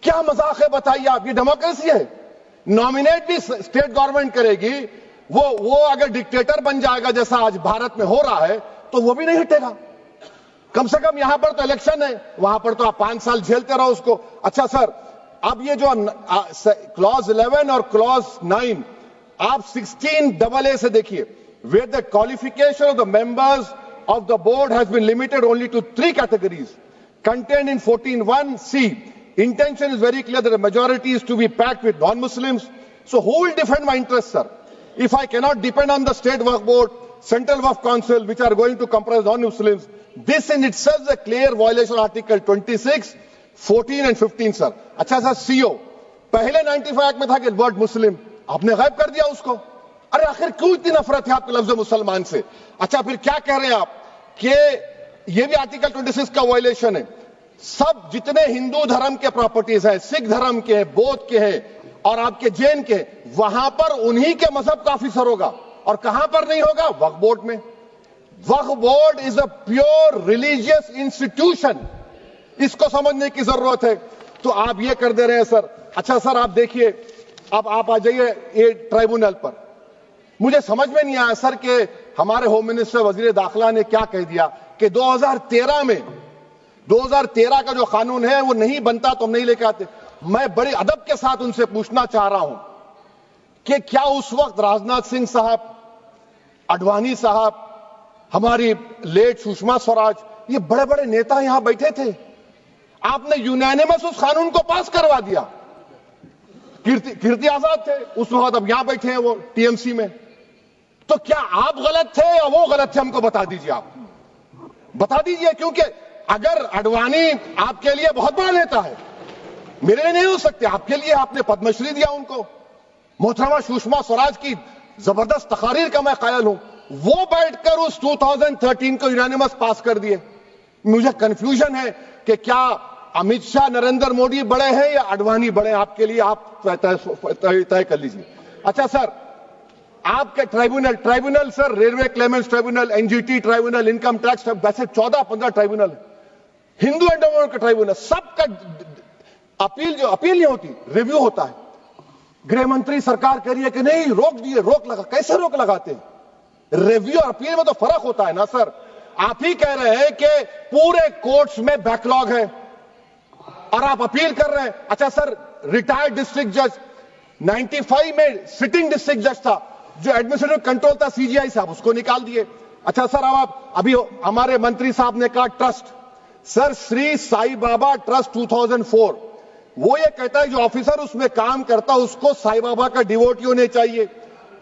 क्या मजाक है बताइए आप? ये डेमोक्रेसी है? नॉमिनेट भी स्टेट गवर्नमेंट करेगी, वो अगर डिक्टेटर बन जाएगा जैसा आज भारत में हो रहा है तो वो भी नहीं हटेगा। कम से कम यहां पर तो इलेक्शन है, वहां पर तो आप 5 साल झेलते रहो उसको। अच्छा सर, अब ये जो क्लॉज 11 और क्लॉज 9 आप 16AA से देखिए, where the qualification of the members of the board has been limited only to 3 categories contained in 14(1)(c). Intention is very clear that the majority is to be packed with non-Muslims. So who will defend my interests, sir? If I cannot depend on the state work board, central work council, which are going to comprise non-Muslims, this in itself is a clear violation of Article 26, 14 and 15, sir. अच्छा sir, CO पहले 95 act में था कि word मुस्लिम, आपने गायब कर दिया उसको। अरे आखिर क्यों इतनी नफरत है आपके लफ्ज मुसलमान से? अच्छा फिर क्या कह रहे हैं आप कि ये भी आर्टिकल 26 का वायलेशन है। सब जितने हिंदू धर्म के प्रॉपर्टीज हैं, सिख धर्म के, बौद्ध के हैं और आपके जैन के, वहां पर उन्हीं के मजहब का ऑफिसर होगा। और कहां पर नहीं होगा? वक्फ बोर्ड में। Waqf board is a pure religious institution, इसको समझने की जरूरत है। तो आप ये कर दे रहे हैं सर। अच्छा सर, आप देखिए, अब आप आ जाइए ये ट्राइब्यूनल पर। मुझे समझ में नहीं आया सर कि हमारे होम मिनिस्टर वजीर दाखिला ने क्या कह दिया कि 2013 का जो कानून है वो नहीं बनता तो हम नहीं लेके आते। मैं बड़े अदब के साथ उनसे पूछना चाह रहा हूं कि क्या उस वक्त राजनाथ सिंह साहब, अडवाणी साहब, हमारी लेट सुषमा स्वराज, ये बड़े बड़े नेता यहां बैठे थे? आपने यूनानिमस उस कानून को पास करवा दिया। कीर्ति आजाद थे उस वक्त, अब यहां बैठे हैं वो टीएमसी में। तो क्या आप गलत थे या वो गलत थे? हमको बता दीजिए, आप बता दीजिए। क्योंकि अगर अडवाणी आपके लिए बहुत बड़ा नेता है, मेरे लिए नहीं हो सकते, आपके लिए आपने पद्मश्री दिया उनको। मोहतरमा सुषमा स्वराज की जबरदस्त तकारीर का मैं कायल हूं, वो बैठकर उस 2013 को यूनानिमस पास कर दिए। मुझे कंफ्यूजन है कि क्या अमित शाह, नरेंद्र मोदी बड़े हैं या अडवाणी बड़े? आपके लिए आप तय कर लीजिए। अच्छा सर, आपके tribunal sir, railway Clements tribunal, NGT tribunal, income tax, वैसे 14-15 ट्राइब्यूनल है, हिंदू एंडोमेंट का ट्राइब्यूनल, सबका अपील नहीं होती, रिव्यू होता है। गृह मंत्री सरकार कह रही है कि नहीं, रोक दिए, रोक लगा। कैसे रोक लगाते हैं? रिव्यू और अपील में तो फर्क होता है ना सर। आप ही कह रहे हैं कि पूरे कोर्ट्स में बैकलॉग है और आप अपील कर रहे हैं। अच्छा सर, रिटायर्ड डिस्ट्रिक्ट जज 95 में सिटिंग डिस्ट्रिक्ट जज था, जो एडमिनिस्ट्रेटिव कंट्रोल था सीजीआई साहब, उसको निकाल दिए। अच्छा सर, अब आप अभी हमारे मंत्री साहब ने कहा trust, sir Shri Sai Baba trust 2004, वो ये कहता है जो ऑफिसर उसमें काम करता उसको साई बाबा का डिवोटी होने चाहिए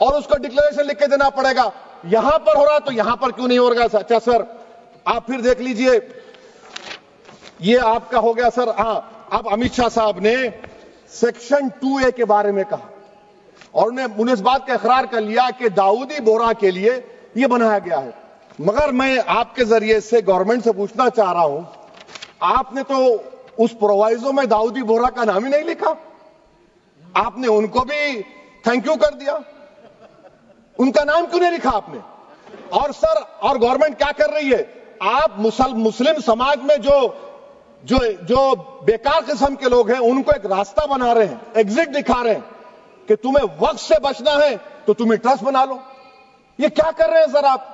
और उसको डिक्लेरेशन लिख के देना पड़ेगा। यहां पर हो रहा तो यहां पर क्यों नहीं हो रहा? अच्छा सर, आप फिर देख लीजिए, ये आपका हो गया सर। हां, अब अमित शाह साहब ने सेक्शन 2A के बारे में कहा और उन्हें इस बात का इकरार कर लिया कि दाऊदी बोहरा के लिए यह बनाया गया है। मगर मैं आपके जरिए से गवर्नमेंट से पूछना चाह रहा हूं, आपने तो उस प्रोवाइजो में दाऊदी बोहरा का नाम ही नहीं लिखा, आपने उनको भी थैंक यू कर दिया, उनका नाम क्यों नहीं लिखा आपने? और सर, और गवर्नमेंट क्या कर रही है? आप मुस्लिम समाज में जो बेकार किस्म के लोग हैं उनको एक रास्ता बना रहे हैं, एग्जिट दिखा रहे हैं कि तुम्हें वक्त से बचना है तो तुम्हें ट्रस्ट बना लो। ये क्या कर रहे हैं सर आप?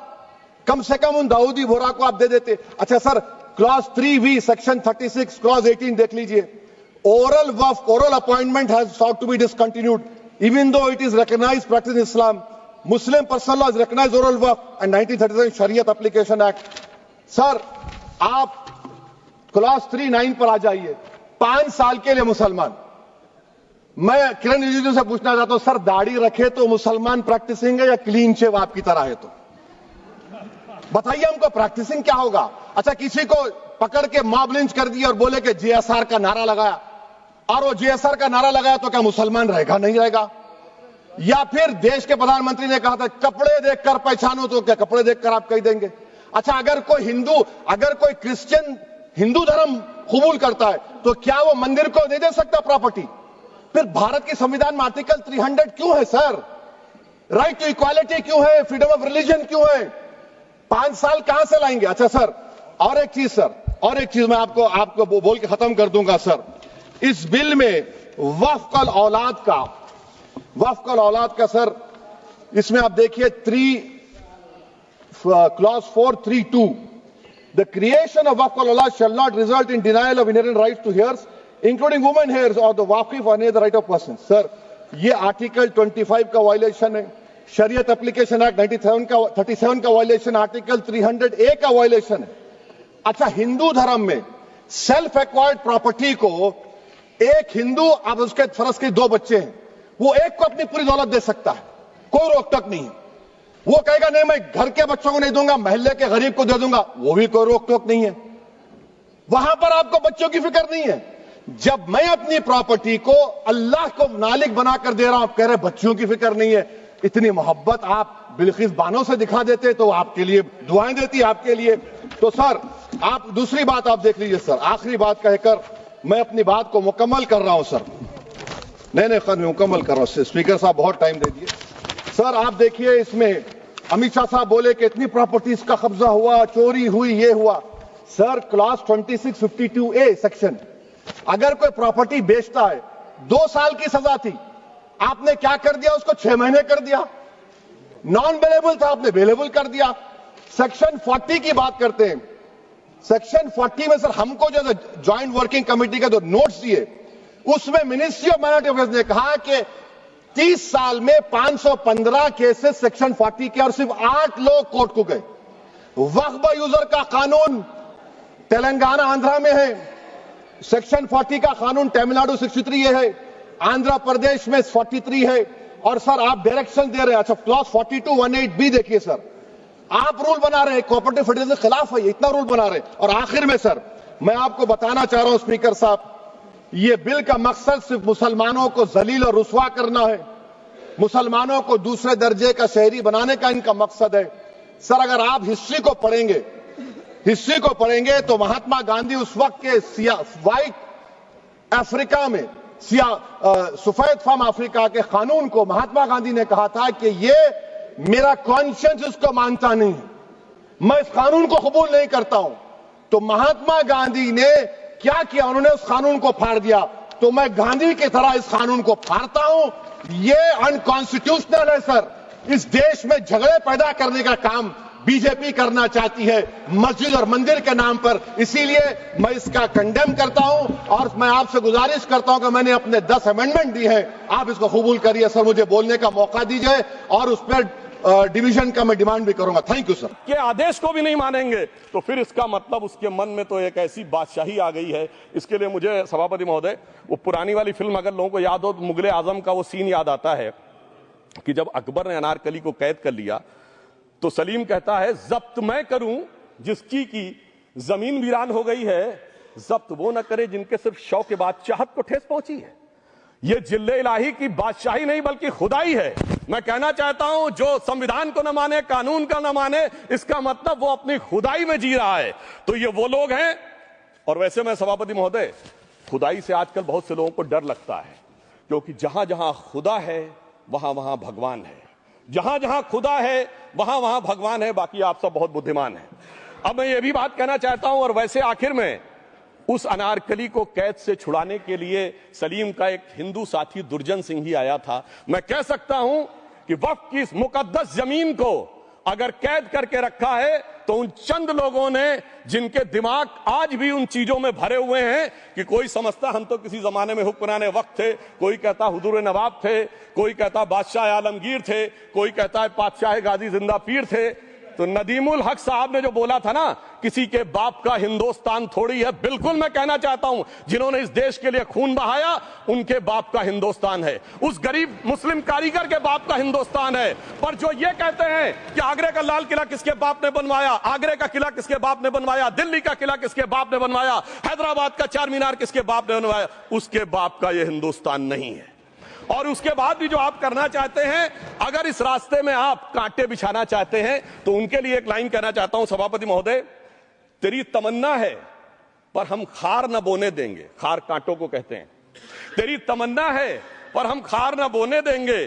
कम से कम उन दाऊदी बोहरा को आप दे देते। अच्छा sir, clause 3V section 36 clause 18 देख लीजिए, oral Waqf, oral appointment has sought to be discontinued even though it is recognized practice in Islam. Muslim personal law has recognized oral waqf and 1937 Shariat Application Act. Sir, आप clause 3(9) पर आ जाइए, 5 साल के लिए मुसलमान। मैं किरण रिजिजू से पूछना चाहता हूं, सर दाढ़ी रखे तो मुसलमान प्रैक्टिसिंग है या क्लीन शेव आपकी तरह है? तो बताइए हमको, प्रैक्टिसिंग क्या होगा? अच्छा, किसी को पकड़ के मॉब लिंच कर दिया और बोले कि JSR का नारा लगाया, और वो JSR का नारा लगाया तो क्या मुसलमान रहेगा? नहीं रहेगा। या फिर देश के प्रधानमंत्री ने कहा था कपड़े देखकर पहचानो, तो क्या कपड़े देखकर आप कह देंगे? अच्छा, अगर कोई क्रिश्चियन हिंदू धर्म कबूल करता है तो क्या वो मंदिर को नहीं दे सकता प्रॉपर्टी? फिर भारत के संविधान में आर्टिकल 300 क्यों है सर? राइट टू इक्वालिटी क्यों है? फ्रीडम ऑफ रिलीजन क्यों है? 5 साल कहां से लाएंगे? अच्छा सर, और एक चीज सर, और एक चीज मैं आपको बोल के खत्म कर दूंगा सर। इस बिल में वफ़क़ल औलाद का सर, इसमें आप देखिए क्लॉज 432, द क्रिएशन ऑफ वफ़क़ल औलाद shall not result in denial of inherent rights to heirs including women heirs और द वाकिफ और the right of person. Sir, ये आर्टिकल 25 का वायलेशन है, शरीयत एप्लीकेशन एक्ट 37 का वायलेशन, आर्टिकल 300A का वायलेशन है। अच्छा, हिंदू धर्म में सेल्फ एक्वायर्ड प्रॉपर्टी को एक हिंदू, अब उसके फर्ज के 2 बच्चे हैं, वो एक को अपनी पूरी दौलत दे सकता है, कोई रोक टोक नहीं है। वो कहेगा नहीं मैं घर के बच्चों को नहीं दूंगा, मोहल्ले के गरीब को दे दूंगा, वो भी कोई रोक टोक नहीं है। वहां पर आपको बच्चों की फिक्र नहीं है। जब मैं अपनी प्रॉपर्टी को अल्लाह को मालिक बनाकर दे रहा हूं, आप कह रहे बच्चों की फिक्र नहीं है। इतनी मोहब्बत आप बिल्किस बानो से दिखा देते तो आपके लिए दुआएं देती आपके लिए। तो सर, आप दूसरी बात आप देख लीजिए सर, आखिरी बात कहकर मैं अपनी बात को मुकम्मल कर रहा हूं सर। नहीं खैर, मैं मुकम्मल कर रहा हूं। स्पीकर साहब बहुत टाइम दे दिए। सर आप देखिए, इसमें अमित शाह साहब बोले कि इतनी प्रॉपर्टीज का कब्जा हुआ, चोरी हुई, ये हुआ। सर, क्लॉज 2652A सेक्शन, अगर कोई प्रॉपर्टी बेचता है 2 साल की सजा थी, आपने क्या कर दिया, उसको 6 महीने कर दिया। नॉन अवेलेबल था, आपने अवेलेबल कर दिया। सेक्शन 40 की बात करते हैं। सेक्शन 40 में सर हमको जो ज्वाइंट वर्किंग कमेटी का जो नोट्स दिए, उसमें मिनिस्ट्री ऑफ माइनॉरिटी अफेयर्स ने कहा कि 30 साल में 515 केसेस सेक्शन 40 के, और सिर्फ 8 लोग कोर्ट को गए। वक्फ यूजर का कानून तेलंगाना आंध्रा में है, सेक्शन 40 का कानून तमिलनाडु 63 है, आंध्र प्रदेश में 43 है। और सर आप डायरेक्शन दे रहे हैं। अच्छा, क्लॉज 4218B देखिए सर, आप रूल बना रहे हैं, कोऑपरेटिव फेडरलिज्म के खिलाफ है, इतना रूल बना रहे हैं। और आखिर में सर मैं आपको बताना चाह रहा हूं स्पीकर साहब, ये बिल का मकसद सिर्फ मुसलमानों को जलील और रुस्वा करना है, मुसलमानों को दूसरे दर्जे का शहरी बनाने का इनका मकसद है। सर अगर आप हिस्ट्री को पढ़ेंगे तो महात्मा गांधी उस वक्त के व्हाइट अफ्रीका में सफेद फार्म अफ्रीका के कानून को महात्मा गांधी ने कहा था कि ये मेरा कॉन्शियंस इसको मानता नहीं है, मैं इस कानून को कबूल नहीं करता हूं। तो महात्मा गांधी ने क्या किया, उन्होंने उस कानून को फाड़ दिया। तो मैं गांधी की तरह इस कानून को फाड़ता हूं। ये अनकॉन्स्टिट्यूशनल है सर। इस देश में झगड़े पैदा करने का काम बीजेपी करना चाहती है मस्जिद और मंदिर के नाम पर, इसीलिए मैं इसका कंडेम करता हूं। और मैं आपसे गुजारिश करता हूं कि मैंने अपने 10 अमेंडमेंट दी हैं, आप इसको कबूल करिए सर, मुझे बोलने का मौका दीजिए और उस पर डिवीजन का मैं डिमांड भी करूंगा। Thank you sir. के आदेश को भी नहीं मानेंगे तो फिर इसका मतलब उसके मन में तो एक ऐसी बादशाही आ गई है। इसके लिए मुझे सभापति महोदय, वो पुरानी वाली फिल्म अगर लोगों को याद हो तो मुगले आजम का वो सीन याद आता है कि जब अकबर ने अनारकली को कैद कर लिया तो सलीम कहता है जब्त मैं करूं जिसकी की जमीन वीरान हो गई है, जब्त वो न करे जिनके सिर्फ शौ के बाद चाहत को ठेस पहुंची है। ये जिल्ले इलाही की बादशाही नहीं बल्कि खुदाई है। मैं कहना चाहता हूं जो संविधान को न माने, कानून का न माने, इसका मतलब वो अपनी खुदाई में जी रहा है। तो ये वो लोग हैं। और वैसे मैं सभापति महोदय, खुदाई से आजकल बहुत से लोगों को डर लगता है, क्योंकि जहां जहां खुदा है वहां वहां भगवान है, जहां जहां खुदा है वहां वहां भगवान है। बाकी आप सब बहुत बुद्धिमान हैं। अब मैं ये भी बात कहना चाहता हूं, और वैसे आखिर में उस अनारकली को कैद से छुड़ाने के लिए सलीम का एक हिंदू साथी दुर्जन सिंह ही आया था। मैं कह सकता हूं कि वक्फ की इस मुकद्दस जमीन को अगर कैद करके रखा है तो उन चंद लोगों ने जिनके दिमाग आज भी उन चीजों में भरे हुए हैं कि कोई समझता हम तो किसी जमाने में हुक्मराने वक्त थे, कोई कहता हुजूर नवाब थे, कोई कहता बादशाह आलमगीर थे, कोई कहता है बादशाह गाजी जिंदा पीर थे। तो नदीमुल हक साहब ने जो बोला था ना, किसी के बाप का हिंदुस्तान थोड़ी है, बिल्कुल मैं कहना चाहता हूं जिन्होंने इस देश के लिए खून बहाया उनके बाप का हिंदुस्तान है, उस गरीब मुस्लिम कारीगर के बाप का हिंदुस्तान है। पर जो ये कहते हैं कि आगरे का लाल किला किसके बाप ने बनवाया, आगरे का किला किसके बाप ने बनवाया, दिल्ली का किला किसके बाप ने बनवाया, हैदराबाद का चार मीनार किसके बाप ने बनवाया, उसके बाप का यह हिंदुस्तान नहीं है। और उसके बाद भी जो आप करना चाहते हैं, अगर इस रास्ते में आप कांटे बिछाना चाहते हैं तो उनके लिए एक लाइन कहना चाहता हूं सभापति महोदय, तेरी तमन्ना है पर हम खार न बोने देंगे, खार कांटों को कहते हैं, तेरी तमन्ना है पर हम खार न बोने देंगे,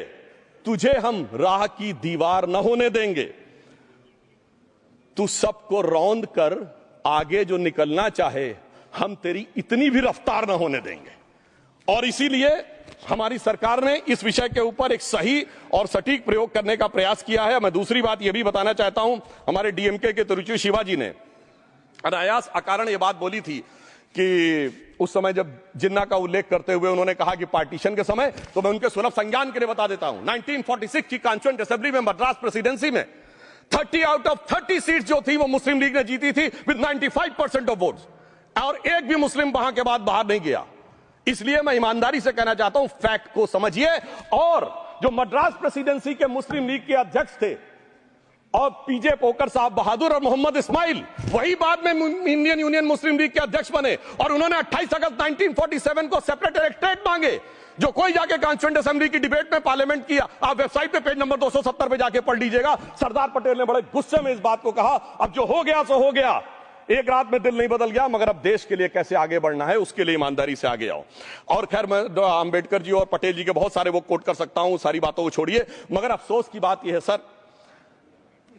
तुझे हम राह की दीवार न होने देंगे, तू सबको रौंद कर आगे जो निकलना चाहे हम तेरी इतनी भी रफ्तार न होने देंगे। और इसीलिए हमारी सरकार ने इस विषय के ऊपर एक सही और सटीक प्रयोग करने का प्रयास किया है। मैं दूसरी बात यह भी बताना चाहता हूं, हमारे डीएमके के तिरुचि शिवाजी ने अनायास अकारण यह बात बोली थी कि उस समय जब जिन्ना का उल्लेख करते हुए उन्होंने कहा कि पार्टीशन के समय, तो मैं उनके सुलभ संज्ञान के लिए बता देता हूं, 1946 की कॉन्स्टिट्यूएंट असेंबली में मद्रास प्रेसिडेंसी में 30 आउट ऑफ 30 सीट जो थी वो मुस्लिम लीग ने जीती थी विद 95% ऑफ वोट्स, और एक भी मुस्लिम वहां के बाद बाहर नहीं गया। इसलिए मैं ईमानदारी से कहना चाहता हूं, फैक्ट को समझिए। और जो मद्रास प्रेसिडेंसी के मुस्लिम लीग के अध्यक्ष थे और पीजे पोकर साहब बहादुर और मोहम्मद इस्माइल, वही बाद में इंडियन यूनियन मुस्लिम लीग के अध्यक्ष बने, और उन्होंने 28 अगस्त 1947 को सेपरेट इलेक्टोरेट मांगे, जो कोई जाके कॉन्स्टिट्यूएंट असेंबली की डिबेट में पार्लियामेंट किया। आप वेबसाइट पे पेज नंबर 270 पे जाके पढ़ लीजिएगा। सरदार पटेल ने बड़े गुस्से में इस बात को कहा, अब जो हो गया सो हो गया, एक रात में दिल नहीं बदल गया, मगर अब देश के लिए कैसे आगे बढ़ना है उसके लिए ईमानदारी से आगे आओ। और खैर मैं अंबेडकर जी और पटेल जी के बहुत सारे वो कोट कर सकता हूं, सारी बातों को छोड़िए, मगर अफसोस की बात यह है सर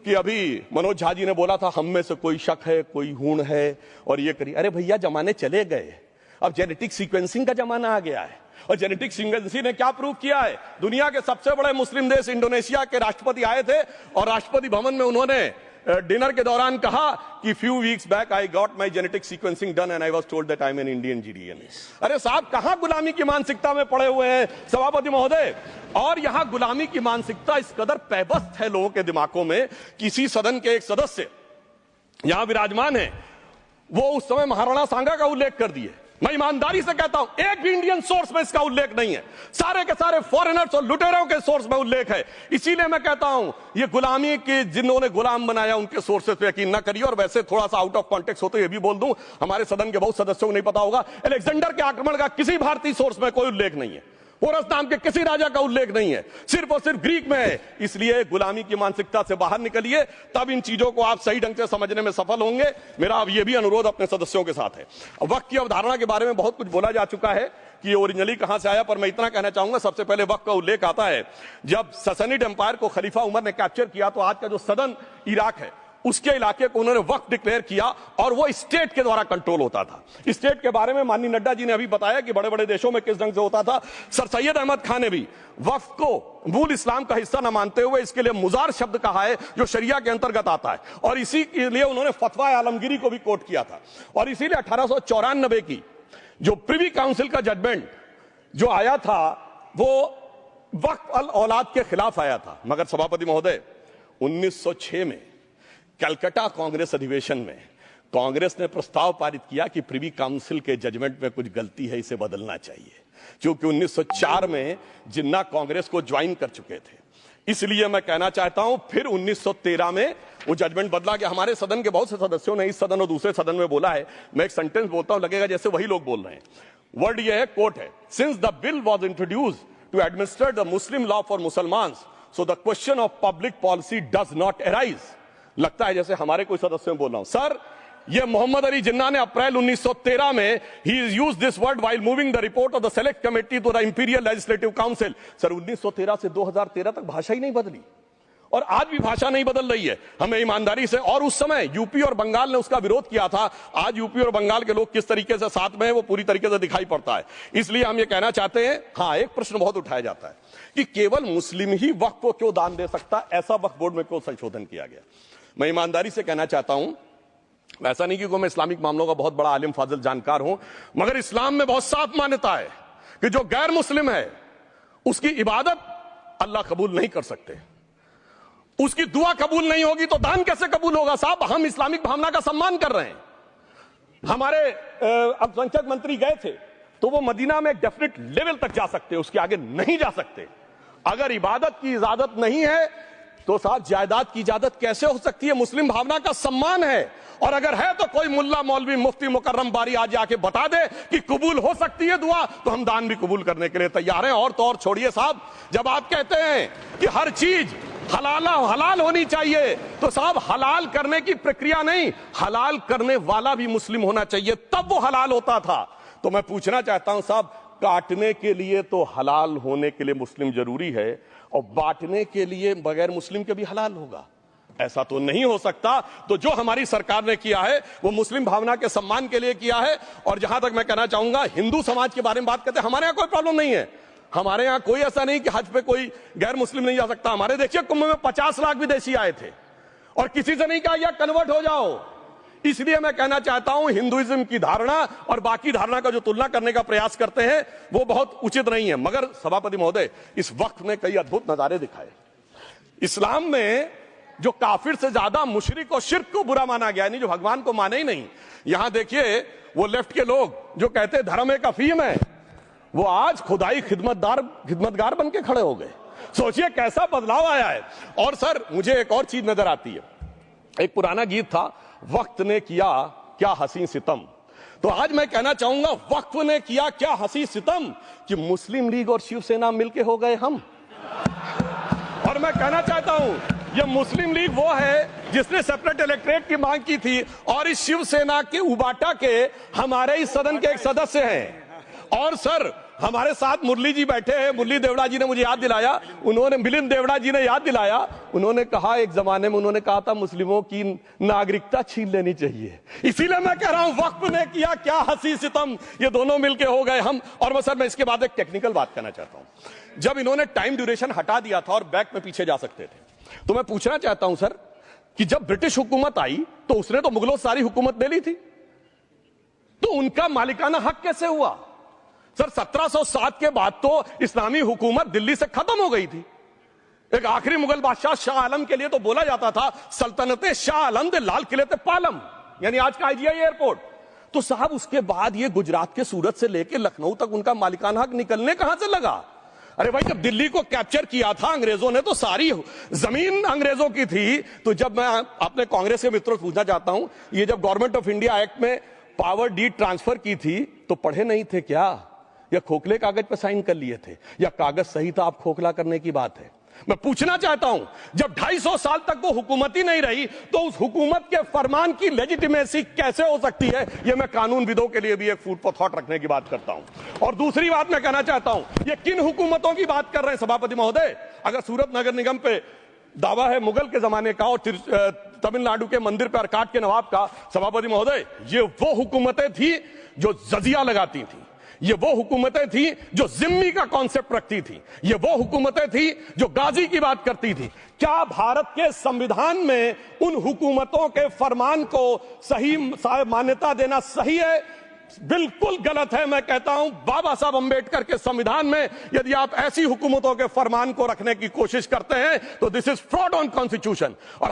कि अभी मनोज झा जी ने बोला था हम में से कोई शक है, कोई हूण है और ये करिए। अरे भैया जमाने चले गए, अब जेनेटिक सीक्वेंसिंग का जमाना आ गया है। और जेनेटिक सीक्वेंसिंग ने क्या प्रूव किया है, दुनिया के सबसे बड़े मुस्लिम देश इंडोनेशिया के राष्ट्रपति आए थे और राष्ट्रपति भवन में उन्होंने डिनर के दौरान कहा कि few weeks back I got my genetic sequencing done and I was told that I am an Indian GDNA. अरे साहब कहां गुलामी की मानसिकता में पड़े हुए हैं सभापति महोदय। और यहां गुलामी की मानसिकता इस कदर पैबस्त है लोगों के दिमागों में। किसी सदन के एक सदस्य यहां विराजमान है, वो उस समय महाराणा सांगा का उल्लेख कर दिए। मैं ईमानदारी से कहता हूं एक भी इंडियन सोर्स में इसका उल्लेख नहीं है, सारे के सारे फॉरेनर्स और लुटेरों के सोर्स में उल्लेख है। इसीलिए मैं कहता हूं ये गुलामी के जिन्होंने गुलाम बनाया उनके सोर्सेस पे यकीन ना करिए। और वैसे थोड़ा सा आउट ऑफ कॉन्टेक्स्ट होते ये भी बोल दूं, हमारे सदन के बहुत सदस्यों को नहीं पता होगा, अलेक्जेंडर के आक्रमण का किसी भारतीय सोर्स में कोई उल्लेख नहीं है, पोरस नाम के किसी राजा का उल्लेख नहीं है, सिर्फ और सिर्फ ग्रीक में है। इसलिए गुलामी की मानसिकता से बाहर निकलिए, तब इन चीजों को आप सही ढंग से समझने में सफल होंगे। मेरा अब यह भी अनुरोध अपने सदस्यों के साथ है। वक्त की अवधारणा के बारे में बहुत कुछ बोला जा चुका है कि ये ओरिजिनली कहां से आया, पर मैं इतना कहना चाहूंगा, सबसे पहले वक्त का उल्लेख आता है जब ससनिड एम्पायर को खलीफा उमर ने कैप्चर किया, तो आज का जो सदर्न इराक है उसके इलाके को उन्होंने वक्फ डिक्लेयर किया और वो स्टेट के द्वारा कंट्रोल होता था। स्टेट के बारे में माननीय नड्डा जी ने अभी बताया कि बड़े बड़े देशों में किस ढंग से होता था। सर सैयद अहमद खान ने भी वक्फ को मूल इस्लाम का हिस्सा न मानते हुए इसके लिए मुजार शब्द कहा है जो शरिया के अंतर्गत आता है, और इसी के लिए उन्होंने फतवा आलमगिरी को भी कोट किया था। और इसीलिए 1894 की जो प्रिवी काउंसिल का जजमेंट जो आया था वो वक्फ अल औलाद के खिलाफ आया था। मगर सभापति महोदय 1906 में कलकत्ता कांग्रेस अधिवेशन में कांग्रेस ने प्रस्ताव पारित किया कि प्रिवी काउंसिल के जजमेंट में कुछ गलती है, इसे बदलना चाहिए, क्योंकि 1904 में जिन्ना कांग्रेस को ज्वाइन कर चुके थे। इसलिए मैं कहना चाहता हूं फिर 1913 में वो जजमेंट बदला कि हमारे सदन के बहुत से सदस्यों ने इस सदन और दूसरे सदन में बोला है, मैं एक सेंटेंस बोलता हूं लगेगा जैसे वही लोग बोल रहे हैं। वर्ड ये है, कोट है, since the bill was introduced to administer the Muslim law for मुसलमान, so the question of public policy does not arise. लगता है जैसे हमारे कोई सदस्यों में बोल रहा हूं। सर ये मोहम्मद अली जिन्ना ने अप्रैल 1913 में ही used this word while moving the report of the select committee to the imperial legislative council. Sir 1913 से 2013 तक भाषा ही नहीं बदली और आज भी भाषा नहीं बदल रही है, हमें ईमानदारी से। और उस समय यूपी और बंगाल ने उसका विरोध किया था। आज यूपी और बंगाल के लोग किस तरीके से साथ में है वो पूरी तरीके से दिखाई पड़ता है। इसलिए हम ये कहना चाहते हैं, हाँ एक प्रश्न बहुत उठाया जाता है कि केवल मुस्लिम ही वक्फ को क्यों दान दे सकता, ऐसा वक्फ बोर्ड में क्यों संशोधन किया गया। मैं ईमानदारी से कहना चाहता हूं, ऐसा नहीं कि मैं इस्लामिक मामलों का बहुत बड़ा आलिम फाजिल जानकार हूं, मगर इस्लाम में बहुत साफ मान्यता है कि जो गैर मुस्लिम है उसकी इबादत अल्लाह कबूल नहीं कर सकते, उसकी दुआ कबूल नहीं होगी तो दान कैसे कबूल होगा। साहब हम इस्लामिक भावना का सम्मान कर रहे हैं। हमारे अल्पसंख्यक मंत्री गए थे तो वो मदीना में एक डेफिनेट लेवल तक जा सकते, उसके आगे नहीं जा सकते। अगर इबादत की इजाजत नहीं है तो साथ जायदाद की इजाजत कैसे हो सकती है। मुस्लिम भावना का सम्मान है, और अगर है तो कोई मुल्ला मौलवी मुफ्ती मुकर्रम बारी आज आके बता दे कि कबूल हो सकती है दुआ, तो हम दान भी कबूल करने के लिए तैयार हैं। और तो और छोड़िए साहब, जब आप कहते हैं कि हर चीज हलाल होनी चाहिए, तो साहब हलाल करने की प्रक्रिया नहीं, हलाल करने वाला भी मुस्लिम होना चाहिए, तब वो हलाल होता था। तो मैं पूछना चाहता हूं साहब, काटने के लिए तो हलाल होने के लिए मुस्लिम जरूरी है और बांटने के लिए बगैर मुस्लिम के भी हलाल होगा। ऐसा तो नहीं हो सकता। तो जो हमारी सरकार ने किया है वो मुस्लिम भावना के सम्मान के लिए किया है। और जहां तक मैं कहना चाहूंगा, हिंदू समाज के बारे में बात करते हैं, हमारे यहां कोई प्रॉब्लम नहीं है। हमारे यहां कोई ऐसा नहीं कि हज पे कोई गैर मुस्लिम नहीं जा सकता। हमारे देखिए कुंभ में 50 लाख विदेशी आए थे और किसी से नहीं कहा या कन्वर्ट हो जाओ। इसलिए मैं कहना चाहता हूं, हिंदुइज्म की धारणा और बाकी धारणा का जो तुलना करने का प्रयास करते हैं वो बहुत उचित नहीं है। मगर सभापति महोदय, इस वक्त में कई अद्भुत नजारे दिखाए। इस्लाम में जो काफिर से ज्यादा मुशरिक और शिर्क को बुरा माना गया, नहीं जो भगवान को माने ही नहीं। यहां देखिए वो लेफ्ट के लोग जो कहते हैं धर्म एक अफीम है, वो आज खुदाई खिदमतगार बन के खड़े हो गए। सोचिए कैसा बदलाव आया है। और सर मुझे एक और चीज नजर आती है, एक पुराना गीत था, वक्त ने किया क्या हसी सितम। तो आज मैं कहना चाहूंगा, वक्त ने किया क्या हसी सितम कि मुस्लिम लीग और शिवसेना मिलके हो गए हम। और मैं कहना चाहता हूं, ये मुस्लिम लीग वो है जिसने सेपरेट इलेक्टोरेट की मांग की थी और इस शिवसेना के उबाटा के हमारे इस सदन के एक सदस्य हैं। और सर हमारे साथ मुरली जी बैठे हैं, मुरली देवड़ा जी ने मुझे याद दिलाया, उन्होंने मिलिंद देवड़ा जी ने याद दिलाया, उन्होंने कहा एक जमाने में उन्होंने कहा था मुस्लिमों की नागरिकता छीन लेनी चाहिए। इसीलिए मैं कह रहा हूं, वक्त ने किया क्या हसी सितम, ये दोनों मिलके हो गए हम। और सर मैं इसके बाद एक टेक्निकल बात करना चाहता हूं। जब इन्होंने टाइम ड्यूरेशन हटा दिया था और बैक में पीछे जा सकते थे, तो मैं पूछना चाहता हूं सर कि जब ब्रिटिश हुकूमत आई तो उसने तो मुगलों सारी हुकूमत ले ली थी, तो उनका मालिकाना हक कैसे हुआ? सर 1707 के बाद तो इस्लामी हुकूमत दिल्ली से खत्म हो गई थी। एक आखिरी मुगल बादशाह शाह आलम के लिए तो बोला जाता था सल्तनते शाह आलम दे लाल किले ते पालम, यानी आज का IGI एयरपोर्ट। तो साहब उसके बाद ये गुजरात के सूरत से लेकर लखनऊ तक उनका मालिकाना हक निकलने कहां से लगा? अरे भाई जब दिल्ली को कैप्चर किया था अंग्रेजों ने तो सारी जमीन अंग्रेजों की थी। तो जब मैं अपने कांग्रेस के मित्रों से पूछना चाहता हूं, ये जब गवर्नमेंट ऑफ इंडिया एक्ट में पावर डीड ट्रांसफर की थी तो पढ़े नहीं थे क्या, या खोखले कागज पर साइन कर लिए थे, या कागज सही था आप खोखला करने की बात है? मैं पूछना चाहता हूं, जब 250 साल तक वो हुकूमत ही नहीं रही तो उस हुकूमत के फरमान की लेजिटिमेसी कैसे हो सकती है? ये मैं कानूनविदों के लिए भी एक फूड फॉर थॉट रखने की बात करता हूं। और दूसरी बात मैं कहना चाहता हूं, ये किन हुकूमतों की बात कर रहे हैं सभापति महोदय? अगर सूरत नगर निगम पे दावा है मुगल के जमाने का और तमिलनाडु के मंदिर पर अरकाट के नवाब का, सभापति महोदय ये वो हुकूमतें थी जो जजिया लगाती थी, ये वो हुकूमतें थी जो जिम्मी का कॉन्सेप्ट रखती थी, ये वो हुकूमतें थी जो गाजी की बात करती थी। क्या भारत के संविधान में उन हुकूमतों के फरमान को सही मान्यता देना सही है? बिल्कुल गलत है। मैं कहता हूं बाबा साहब अंबेडकर के संविधान में यदि आप ऐसी हुकूमतों के फरमान को रखने की कोशिश करते हैं तो this is fraud on constitution. और